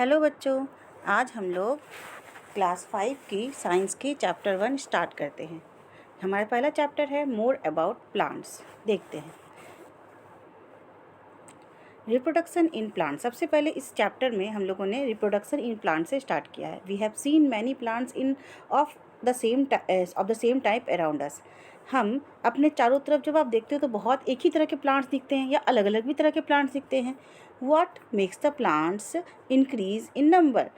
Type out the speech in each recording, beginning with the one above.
Hello बच्चों, आज हम लोग क्लास 5 की साइंस की चैप्टर 1 स्टार्ट करते हैं। हमारा पहला चैप्टर है मोर अबाउट प्लांट्स। देखते हैं रिप्रोडक्शन इन प्लांट्स। सबसे पहले इस चैप्टर में हम लोगों ने रिप्रोडक्शन इन प्लांट से स्टार्ट किया है। We have seen many plants in of the same type around us. हम अपने चारों तरफ जब आप देखते हो तो बहुत एक ही तरह के प्लांट्स दिखते हैं या अलग अलग भी तरह के प्लांट्स दिखते हैं। What makes the plants increase in number?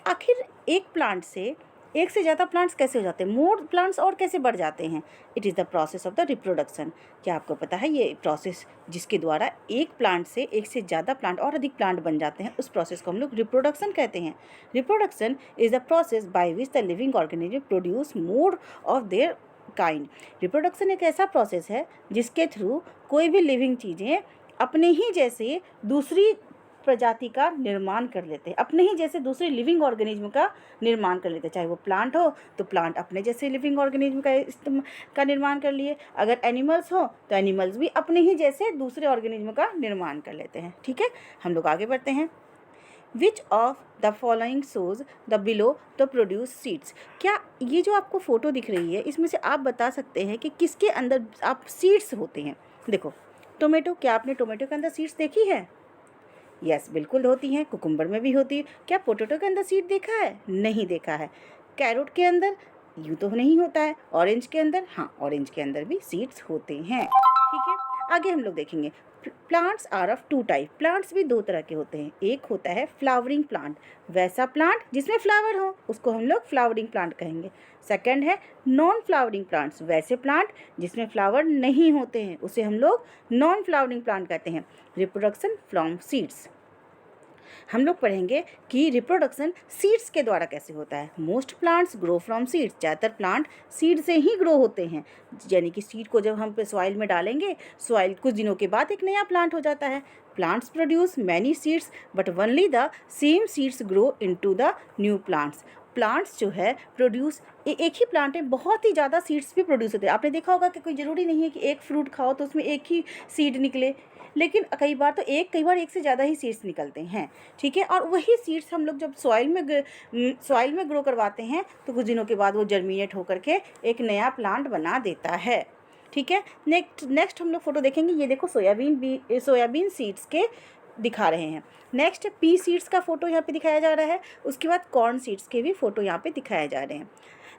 आखिर एक प्लांट से एक से ज़्यादा प्लांट्स कैसे हो जाते हैं, मोर प्लांट्स और कैसे बढ़ जाते हैं? It is the process of the reproduction. क्या आपको पता है ये प्रोसेस जिसके द्वारा एक प्लांट से एक से ज़्यादा प्लांट और अधिक प्लांट बन जाते हैं, उस प्रोसेस को हम लोग रिप्रोडक्शन कहते हैं। Reproduction is the process by which the living organism produce more of their kind. Reproduction एक ऐसा प्रोसेस है जिसके थ्रू कोई भी लिविंग चीज़ें अपने ही जैसे दूसरी प्रजाति का निर्माण कर लेते हैं, अपने ही जैसे दूसरे लिविंग ऑर्गेनिज्म का निर्माण कर लेते हैं। चाहे वो प्लांट हो तो प्लांट अपने जैसे लिविंग ऑर्गेनिज्म का निर्माण कर लिए, अगर एनिमल्स हो तो एनिमल्स भी अपने ही जैसे दूसरे ऑर्गेनिज्म का निर्माण कर लेते हैं। ठीक है, हम लोग आगे बढ़ते हैं। Which of the following shows the below the produce seeds? क्या ये जो आपको फोटो दिख रही है इसमें से आप बता सकते हैं कि किसके अंदर आप सीड्स होते हैं? देखो, टोमेटो, क्या आपने टोमेटो के अंदर सीड्स देखी है? यस, बिल्कुल होती हैं। कुकुम्बर में भी होती है। क्या पोटैटो के अंदर सीड देखा है? नहीं देखा है। कैरोट के अंदर यूँ तो नहीं होता है। ऑरेंज के अंदर, हाँ, ऑरेंज के अंदर भी सीड्स होते हैं। ठीक है, आगे हम लोग देखेंगे। Plants are of two type. Plants भी दो तरह के होते हैं। एक होता है फ्लावरिंग प्लांट, वैसा प्लांट जिसमें फ्लावर हो उसको हम लोग फ्लावरिंग प्लांट कहेंगे। सेकंड है नॉन फ्लावरिंग प्लांट्स, वैसे प्लांट जिसमें फ्लावर नहीं होते हैं उसे हम लोग नॉन फ्लावरिंग प्लांट कहते हैं। Reproduction from seeds. हम लोग पढ़ेंगे कि रिप्रोडक्शन सीड्स के द्वारा कैसे होता है। Most plants grow from seeds. ज़्यादातर प्लांट सीड से ही ग्रो होते हैं, यानी कि सीड को जब हम सॉइल में डालेंगे, सॉइल कुछ दिनों के बाद एक नया प्लांट हो जाता है। Plants produce many seeds but only the same seeds grow into the new plants. Plants जो है प्रोड्यूस, एक ही प्लांट में बहुत ही ज़्यादा सीड्स भी प्रोड्यूस होते हैं। आपने देखा होगा कि कोई ज़रूरी नहीं है कि एक फ्रूट खाओ तो उसमें एक ही सीड निकले, लेकिन कई बार एक से ज़्यादा ही सीड्स निकलते हैं। ठीक है, और वही सीड्स हम लोग जब सॉइल में ग्रो करवाते हैं तो कुछ दिनों के बाद वो जर्मिनेट होकर के एक नया प्लांट बना देता है। ठीक है, नेक्स्ट हम लोग फोटो देखेंगे। ये देखो, सोयाबीन सीड्स के दिखा रहे हैं। नेक्स्ट पी सीड्स का फोटो यहाँ पे दिखाया जा रहा है। उसके बाद कॉर्न सीड्स के भी फोटो यहाँ पे दिखाए जा रहे हैं।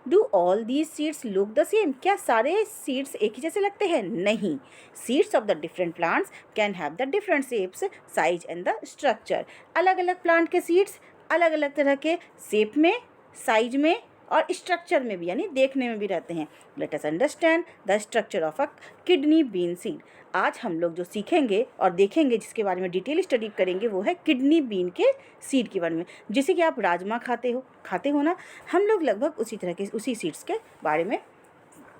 Do all these seeds look the same? क्या सारे सीड्स एक ही जैसे लगते हैं? नहीं। Seeds of the different plants can have the different shapes, size and the structure. अलग अलग प्लांट के सीड्स अलग अलग तरह के शेप में, साइज में और स्ट्रक्चर में भी, यानी देखने में भी रहते हैं। Let us understand the structure of a kidney bean seed. आज हम लोग जो सीखेंगे और देखेंगे, जिसके बारे में डिटेल स्टडी करेंगे, वो है किडनी बीन के सीड के बारे में। जैसे कि आप राजमा खाते हो ना, हम लोग लगभग उसी तरह के उसी सीड्स के बारे में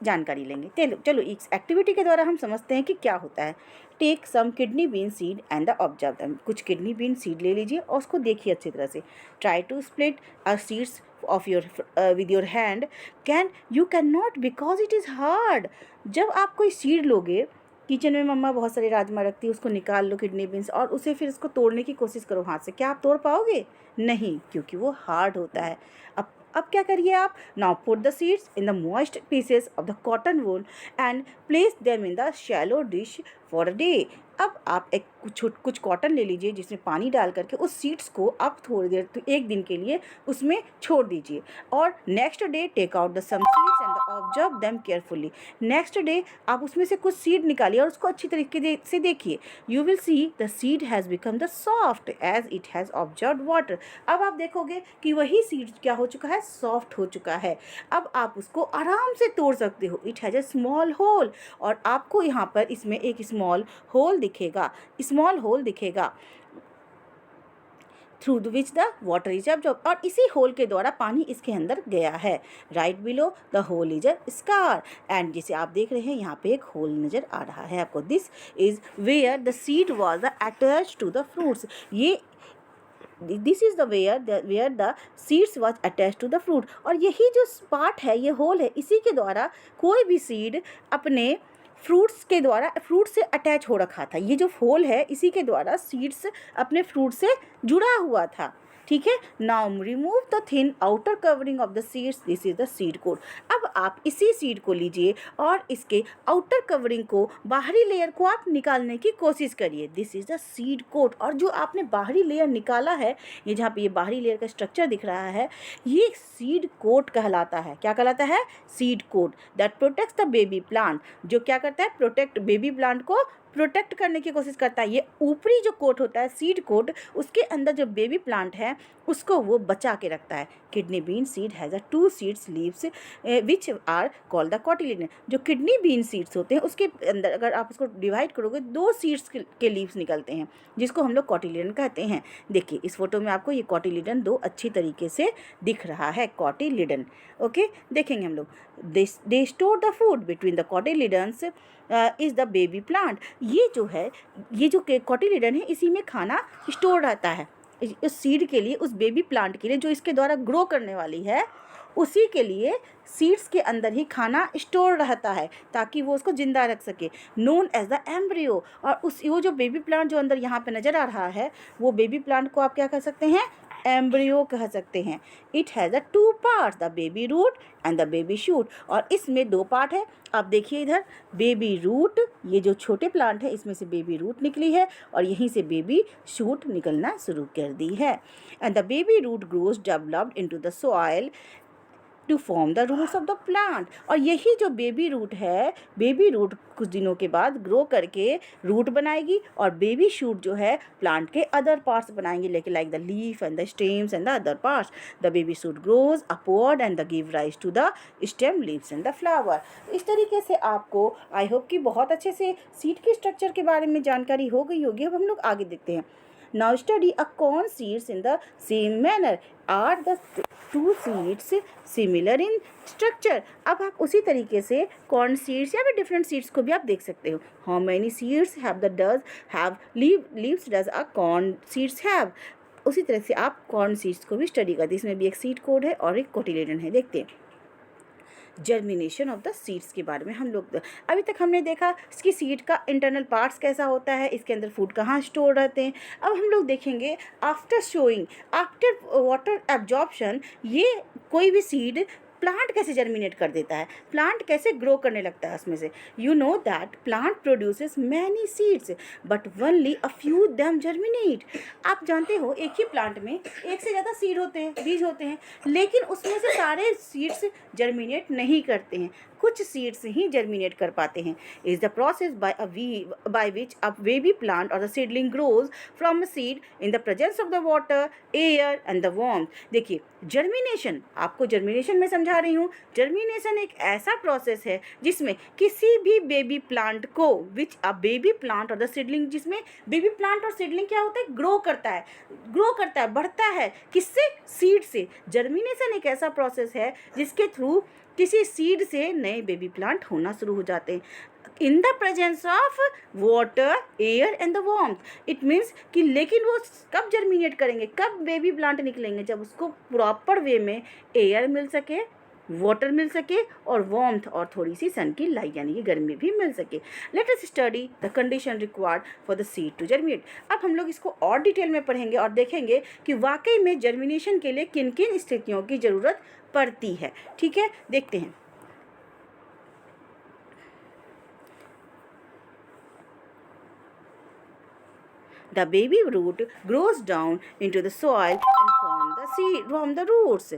जानकारी लेंगे। चलो इस एक्टिविटी के द्वारा हम समझते हैं कि क्या होता है। Take some kidney bean seed and the observe them. कुछ किडनी बीन सीड ले लीजिए और उसको देखिए अच्छी तरह से। Try to split a seeds of your with your hand. You can not because it is hard. जब आप कोई सीड लोगे, किचन में मम्मा बहुत सारे राजमा रखती है, उसको निकाल लो किडनी बीन्स और उसे फिर उसको तोड़ने की कोशिश करो हाथ से। क्या आप तोड़ पाओगे? नहीं, क्योंकि वो हार्ड होता है। अब क्या करिए आप? Now put the seeds in the moist pieces of the cotton wool and place them in the shallow dish for a day. अब आप कुछ कॉटन ले लीजिए जिसमें पानी डाल करके उस सीड्स को आप थोड़ी देर, तो एक दिन के लिए उसमें छोड़ दीजिए और next day take out the some seeds and observe them carefully. Next day आप उसमें से कुछ सीड निकालिए और उसको अच्छी तरीके से देखिए। You will see the seed has become the soft as it has observe water. अब आप देखोगे कि वही सीड क्या हो चुका है, सॉफ्ट हो चुका है। अब आप उसको आराम से तोड़ सकते हो। It has a small hole, और आपको यहाँ पर इसमें एक स्मॉल होल दिखेगा through which the water is absorb, और इसी होल के द्वारा पानी इसके अंदर गया है। Right below the hole is a scar, and जिसे आप देख रहे हैं यहाँ पे एक होल नजर आ रहा है आपको। This is where the seed was attach to the fruits. This is the where the seeds was attach to the fruit, और यही जो पार्ट है, ये होल है, इसी के द्वारा कोई भी सीड अपने फ्रूट से अटैच हो रखा था। ये जो होल है, इसी के द्वारा सीड्स अपने फ्रूट से जुड़ा हुआ था। ठीक है। Now remove the thin outer covering of the seeds, this is the seed coat. अब आप इसी सीड को लीजिए और इसके आउटर कवरिंग को, बाहरी लेयर को आप निकालने की कोशिश करिए। This is the seed coat. और जो आपने बाहरी लेयर निकाला है, ये जहाँ पे ये बाहरी लेयर का स्ट्रक्चर दिख रहा है, ये सीड कोट कहलाता है। क्या कहलाता है? Seed coat that protects the baby plant, जो क्या करता है? प्रोटेक्ट, बेबी प्लांट को प्रोटेक्ट करने की कोशिश करता है। ये ऊपरी जो कोट होता है, सीड कोट, उसके अंदर जो बेबी प्लांट है उसको वो बचा के रखता है। Kidney bean seed has a 2 seeds leaves which are called the cotyledon. जो किडनी बीन सीड्स होते हैं उसके अंदर अगर आप उसको डिवाइड करोगे 2 सीड्स के लीव्स निकलते हैं, जिसको हम लोग कॉटिलिडन कहते हैं। देखिए इस फोटो में आपको ये कॉटिलिडन 2 अच्छी तरीके से दिख रहा है, कॉटिलिडन। ओके, देखेंगे हम लोग। They store the food between the cotyledons is the baby plant. ये जो है, ये जो कॉटिलिडन है, इसी में खाना स्टोर रहता है। उस सीड के लिए, उस बेबी प्लांट के लिए जो इसके द्वारा ग्रो करने वाली है, उसी के लिए सीड्स के अंदर ही खाना स्टोर रहता है ताकि वो उसको ज़िंदा रख सके, नोन एज द एम्ब्रियो। और वो जो बेबी प्लांट जो अंदर यहाँ पे नज़र आ रहा है, वो बेबी प्लांट को आप क्या कह सकते हैं? एम्ब्रियो कह सकते हैं। It has a 2 parts, the baby root and the baby shoot. और इसमें 2 पार्ट है। आप देखिए इधर बेबी रूट, ये जो छोटे प्लांट है इसमें से बेबी रूट निकली है और यहीं से बेबी शूट निकलना शुरू कर दी है। And the baby root grows developed into the soil to form the roots of the plant. और यही जो बेबी रूट है, बेबी रूट कुछ दिनों के बाद ग्रो करके रूट बनाएगी और बेबी शूट जो है प्लांट के अदर पार्ट्स बनाएंगे, लेकिन like the leaf and the stems and the other parts. The baby shoot grows upward and the give rise to the stem, leaves and the flower. इस तरीके से आपको I hope कि बहुत अच्छे से सीड के स्ट्रक्चर के बारे में जानकारी हो गई होगी। अब हम लोग आगे देखते हैं। Now study a corn seeds in the same manner. Are the 2 seeds similar in structure? अब आप उसी तरीके से corn seeds या फिर different seeds को भी आप देख सकते हो। How many seeds have leaves does a corn seeds have? उसी तरह से आप corn seeds को भी स्टडी करते हैं। इसमें भी एक सीड कोड है और एक कोटिलेडन है। देखते हैं जर्मिनेशन ऑफ द सीड्स के बारे में। हम लोग अभी तक हमने देखा इसकी सीड का इंटरनल पार्ट्स कैसा होता है, इसके अंदर फूड कहाँ स्टोर रहते हैं। अब हम लोग देखेंगे आफ्टर वाटर एब्जॉर्प्शन, ये कोई भी सीड प्लांट कैसे जर्मिनेट कर देता है, प्लांट कैसे ग्रो करने लगता है उसमें से। You know that plant produces many seeds but only a few them germinate. आप जानते हो एक ही प्लांट में एक से ज़्यादा सीड होते हैं, बीज होते हैं, लेकिन उसमें से सारे सीड्स जर्मिनेट नहीं करते हैं, कुछ सीड्स ही जर्मिनेट कर पाते हैं। Is the process by which a baby plant or the seedling grows from a seed in the presence of the water, air and the warmth. देखिए जर्मिनेशन, आपको जर्मिनेशन में समझा रही हूँ। जर्मिनेशन एक ऐसा प्रोसेस है जिसमें किसी भी बेबी प्लांट को, विच a baby plant or the seedling, जिसमें बेबी प्लांट और सीडलिंग क्या होता है? ग्रो करता है, बढ़ता है। किससे? सीड से। जर्मिनेशन एक ऐसा प्रोसेस है जिसके थ्रू किसी सीड से नए बेबी प्लांट होना शुरू हो जाते हैं इन the presence of water, air and the warmth. It means कि लेकिन वो कब जर्मिनेट करेंगे, कब बेबी प्लांट निकलेंगे? जब उसको प्रॉपर वे में एयर मिल सके, वाटर मिल सके और वार्मथ और थोड़ी सी सन की लाइट यानी कि गर्मी भी मिल सके। Let us study the condition required for the seed to germinate. अब हम लोग इसको और डिटेल में पढ़ेंगे और देखेंगे कि वाकई में जर्मिनेशन के लिए किन किन स्थितियों की ज़रूरत पड़ती है। ठीक है, देखते हैं। The baby root grows down into the soil and form the roots.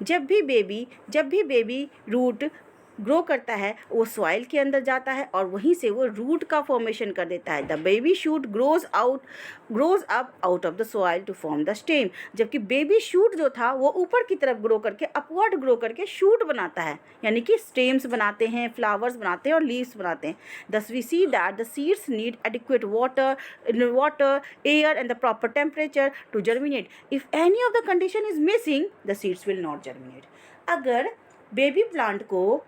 जब भी बेबी रूट ग्रो करता है वो सॉइल के अंदर जाता है और वहीं से वो रूट का फॉर्मेशन कर देता है। The baby shoot grows up out of the soil to form the stem. जबकि बेबी शूट जो था वो ऊपर की तरफ ग्रो करके, अपवर्ड ग्रो करके शूट बनाता है, यानी कि स्टेम्स बनाते हैं, फ्लावर्स बनाते हैं और लीव्स बनाते हैं। Thus we see that the seeds need adequate water, air and the proper temperature to germinate. If any of the condition is missing the seeds will not germinate. अगर baby plant को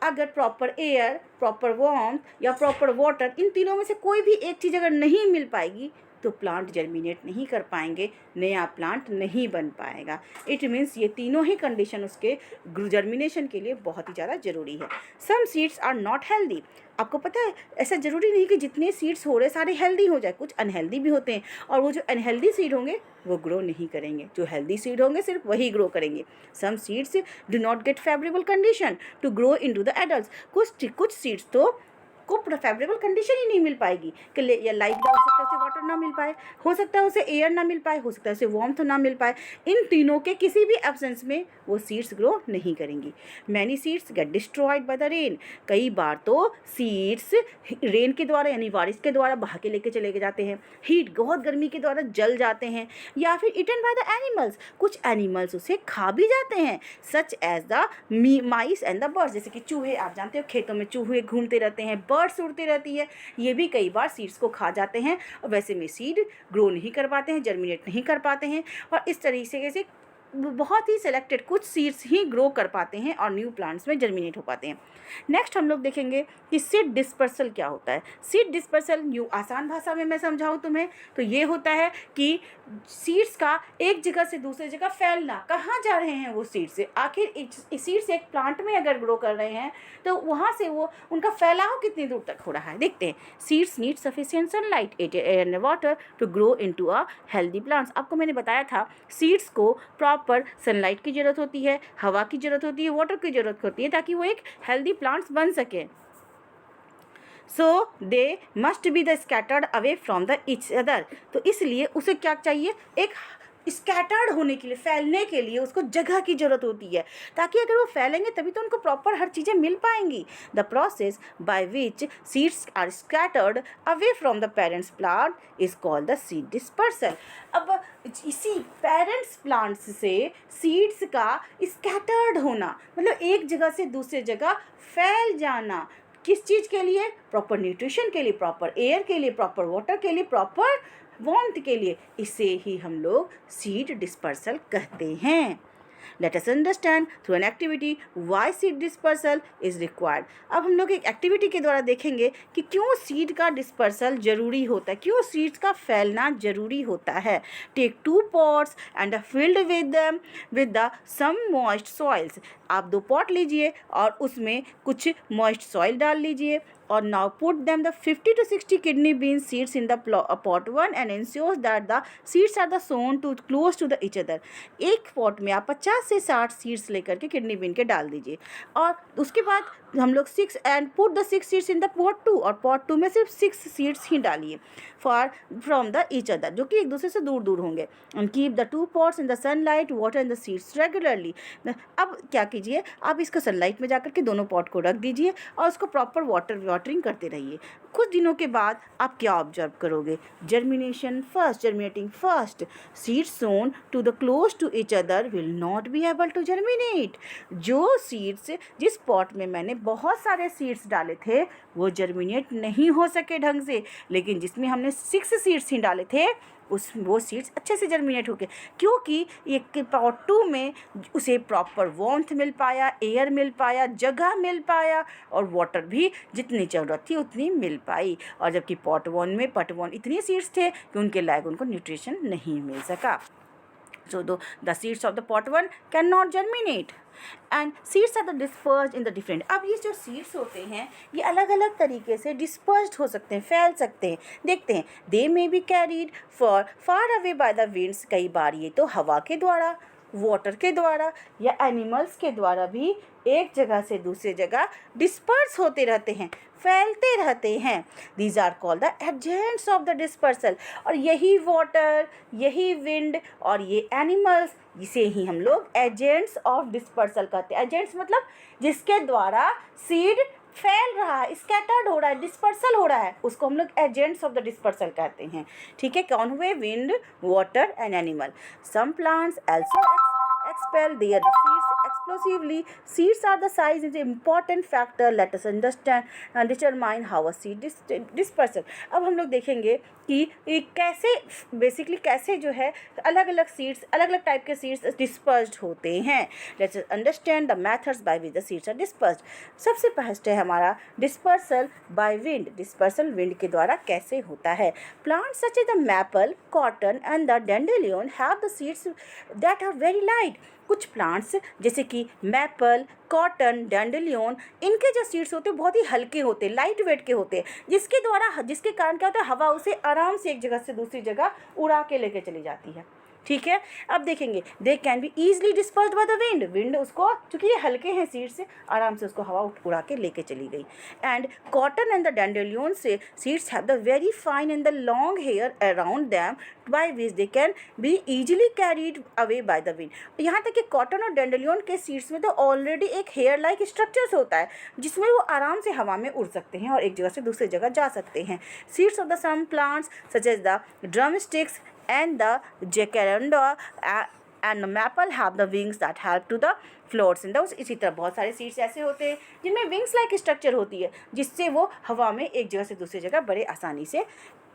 अगर proper air, proper warmth या proper water, इन तीनों में से कोई भी एक चीज़ अगर नहीं मिल पाएगी तो प्लांट जर्मिनेट नहीं कर पाएंगे, नया प्लांट नहीं बन पाएगा। इट मीन्स ये तीनों ही कंडीशन उसके जर्मिनेशन के लिए बहुत ही ज़्यादा ज़रूरी है। Some seeds are not healthy. आपको पता है ऐसा ज़रूरी नहीं कि जितने सीड्स हो रहे सारे हेल्दी हो जाए, कुछ अनहेल्दी भी होते हैं, और वो जो अनहेल्दी सीड होंगे वो ग्रो नहीं करेंगे, जो हेल्दी सीड होंगे सिर्फ वही ग्रो करेंगे। Some seeds do not get favourable condition to grow into the adults, कुछ सीड्स तो को फेवरेबल कंडीशन ही नहीं मिल पाएगी कि या लाइट का, हो सकता है उसे वाटर ना मिल पाए, हो सकता है उसे एयर ना मिल पाए, हो सकता है उसे वार्मथ ना मिल पाए। इन तीनों के किसी भी एब्सेंस में वो सीड्स ग्रो नहीं करेंगी। Many seeds get destroyed by the rain, कई बार तो सीड्स रेन के द्वारा यानी बारिश के द्वारा बहा के लेके चले जाते हैं, हीट बहुत गर्मी के द्वारा जल जाते हैं, या फिर इटन बाय द एनिमल्स, कुछ एनिमल्स उसे खा भी जाते हैं, such as the mice and the birds, जैसे कि चूहे, आप जानते हो खेतों में चूहे घूमते रहते हैं, बर्ड्स उड़ती रहती है, ये भी कई बार सीड्स को खा जाते हैं और वैसे में सीड ग्रो नहीं कर पाते हैं, जर्मिनेट नहीं कर पाते हैं, और इस तरीके से बहुत ही सिलेक्टेड कुछ सीड्स ही ग्रो कर पाते हैं और न्यू प्लांट्स में जर्मिनेट हो पाते हैं। नेक्स्ट हम लोग देखेंगे कि सीड डिस्पर्सल क्या होता है। सीड डिस्पर्सल यूँ आसान भाषा में मैं समझाऊँ तुम्हें तो ये होता है कि सीड्स का एक जगह से दूसरी जगह फैलना। कहाँ जा रहे हैं वो सीड्स से, आखिर सीड्स एक प्लांट में अगर ग्रो कर रहे हैं तो वहाँ से वो उनका फैलाव कितनी दूर तक हो रहा है। देखते हैं, seeds need sufficient sunlight, air and water to grow into a healthy plants. आपको मैंने बताया था सीड्स को प्रॉपर सनलाइट की ज़रूरत होती है, हवा की ज़रूरत होती है, वाटर की ज़रूरत होती है ताकि वो एक हेल्दी प्लांट्स बन सके। So they must be the scattered away from the each other, तो इसलिए उसे क्या चाहिए, एक स्कैटर्ड होने के लिए, फैलने के लिए उसको जगह की ज़रूरत होती है, ताकि अगर वो फैलेंगे तभी तो उनको प्रॉपर हर चीज़ें मिल पाएंगी। The process by which seeds are scattered away from the parents plant is called the seed dispersal. अब इसी पेरेंट्स प्लांट्स से सीड्स का स्कैटर्ड होना मतलब एक जगह से दूसरी जगह फैल जाना, किस चीज़ के लिए, प्रॉपर न्यूट्रिशन के लिए, प्रॉपर एयर के लिए, प्रॉपर वाटर के लिए, प्रॉपर वार्मथ के लिए, इसे ही हम लोग सीड डिस्पर्सल कहते हैं। Let us understand through an activity why seed dispersal is required. अब हम लोग एक एक्टिविटी के द्वारा देखेंगे कि क्यों सीड का डिस्पर्सल जरूरी होता है, क्यों सीड्स का फैलना जरूरी होता है। Take 2 pots and filled with them with the some moist soils. आप 2 पॉट लीजिए और उसमें कुछ मॉइस्ट सॉइल डाल लीजिए और now put them the 50 to 60 kidney bean seeds in the pot 1 and ensures that the seeds are the sown to close to the each other. एक pot में आप 50 से 60 सीड्स लेकर के किडनी बीन के डाल दीजिए और उसके बाद हम लोग 6 and put the 6 seeds in the pot 2 और pot 2 में सिर्फ 6 सीड्स ही डालिए फ्रॉम द ईच अदर, जो कि एक दूसरे से दूर दूर होंगे। and keep the 2 pots in the sunlight, water and the seeds regularly. अब क्या कीजिए, आप इसको सनलाइट में जाकर के दोनों पॉट को रख दीजिए और उसको प्रॉपर वाटरिंग करते रहिए। कुछ दिनों के बाद आप क्या ऑब्जर्व करोगे, germinating first, seeds sown too the close to each other will not be able to germinate. जो सीड्स जिस पॉट में मैंने बहुत सारे सीड्स डाले थे वो जर्मिनेट नहीं हो सके ढंग से, लेकिन जिसमें हमने 6 सीड्स ही डाले थे वो सीड्स अच्छे से जर्मिनेट हो गए, क्योंकि एक पॉट 2 में उसे प्रॉपर वार्मथ मिल पाया, एयर मिल पाया, जगह मिल पाया और वाटर भी जितनी ज़रूरत थी उतनी मिल पाई। और जबकि पॉट 1 इतने सीड्स थे कि उनके लायक उनको न्यूट्रिशन नहीं मिल सका। So the seeds of the pot 1 cannot germinate and seeds are the dispersed in the different. अब ये जो seeds होते हैं ये अलग अलग तरीके से dispersed हो सकते हैं, फैल सकते हैं। देखते हैं, they may be carried far away by the winds. कई बार ये तो हवा के द्वारा, वाटर के द्वारा या एनिमल्स के द्वारा भी एक जगह से दूसरी जगह डिस्पर्स होते रहते हैं, फैलते रहते हैं। These are called the agents of the dispersal. और यही वाटर, यही विंड और ये एनिमल्स, इसे ही हम लोग एजेंट्स ऑफ डिस्पर्सल कहते हैं। एजेंट्स मतलब जिसके द्वारा सीड फैल रहा है, स्कैटर्ड हो रहा है, डिस्पर्सल हो रहा है, उसको हम लोग एजेंट्स ऑफ द डिस्पर्सल कहते हैं। ठीक है, कौन हुए, wind, water and animal. Some plants also expel their seeds explosively. Seeds are the size is an important factor. Let us understand and determine how a seed dispersal. अब हम लोग देखेंगे कि कैसे बेसिकली कैसे जो है अलग अलग सीड्स, अलग अलग टाइप के सीड्स डिस्पर्स्ड होते हैं। Let's understand the methods by which the seeds are dispersed. सबसे फर्स्ट है हमारा dispersal by wind. Dispersal wind के द्वारा कैसे होता है। Plants such as the maple, cotton and the dandelion have the seeds that are very light. कुछ plants जैसे कि मैपल, कॉटन, डैंडेलियन, इनके जो सीड्स होते हैं बहुत ही हल्के होते हैं, लाइट वेट के होते हैं, जिसके कारण क्या होता है, हवा उसे आराम से एक जगह से दूसरी जगह उड़ा के लेके चली जाती है। ठीक है, अब देखेंगे दे can be easily dispersed by the wind. Wind उसको, चूँकि ये हल्के हैं सीड्स से, आराम से उसको हवा उड़ा के लेके चली गई। And cotton and the dandelion से seeds have the very fine and the long hair around them by which they can be easily carried away by the wind. यहाँ तक कि कॉटन और डैंडेलियन के सीड्स में तो ऑलरेडी एक hair like structures होता है जिसमें वो आराम से हवा में उड़ सकते हैं और एक जगह से दूसरी जगह जा सकते हैं। Seeds of the some plants such as the drumsticks and the jacaranda and the maple have the wings that help to the floats in the। इसी तरह बहुत सारे सीड्स ऐसे होते हैं जिनमें विंग्स लाइक स्ट्रक्चर होती है जिससे वो हवा में एक जगह से दूसरी जगह बड़े आसानी से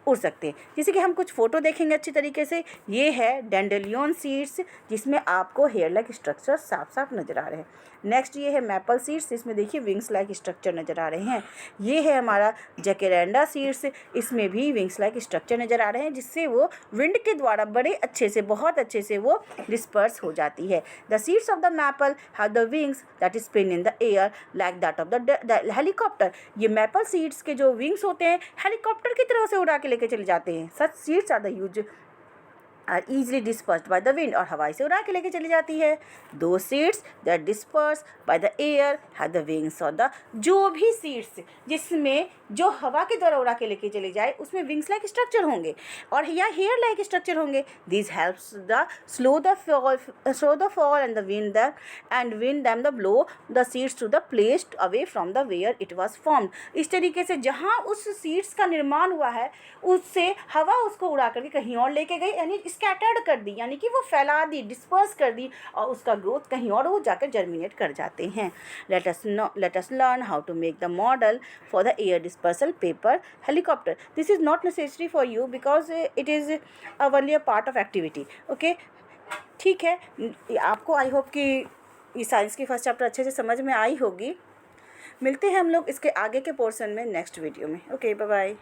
उड़ सकते हैं। जैसे कि हम कुछ फ़ोटो देखेंगे अच्छी तरीके से। ये है डैंडेलियन सीड्स जिसमें आपको हेयर लाइक स्ट्रक्चर साफ साफ नज़र आ रहे हैं। नेक्स्ट ये है मैपल सीड्स, इसमें देखिए विंग्स लाइक स्ट्रक्चर नज़र आ रहे हैं। ये है हमारा जैकेरेंडा सीड्स, इसमें भी विंग्स लाइक स्ट्रक्चर नज़र आ रहे हैं जिससे वो विंड के द्वारा बड़े अच्छे से, बहुत अच्छे से वो डिस्पर्स हो जाती है। The seeds of the maple have the wings that spin in the air like that of the helicopter. ये मैपल सीड्स के जो विंग्स होते हैं हेलीकॉप्टर की तरह से उड़ा के लेके चले जाते हैं। Such seeds are the use are easily dispersed by the wind, और हवा से उड़ा के लेके चली जाती है। दो seeds that disperse by the air have the wings of the. जो भी सीड्स जिसमें जो हवा के द्वारा उड़ा के लेके चले जाए उसमें विंग्स लाइक स्ट्रक्चर होंगे और या हेयर लाइक स्ट्रक्चर होंगे। This helps the slow the fall and the wind them the blow the seeds to the place away from the where it was formed. इस तरीके से जहाँ उस सीड्स का निर्माण हुआ है उससे हवा उसको उड़ा करके कहीं और लेके गई, यानी स्कैटर्ड कर दी, यानी कि वो फैला दी, डिस्पर्स कर दी, और उसका ग्रोथ कहीं और वो जाकर जर्मिनेट कर जाते हैं। Let us learn how to make the model for the air dispersal paper helicopter. This is not necessary for you because it is only a part of activity. Okay, ठीक है, आपको आई होप कि ये science की first chapter अच्छे से समझ में आई होगी। मिलते हैं हम लोग इसके आगे के पोर्शन में नेक्स्ट वीडियो में। Okay, bye bye.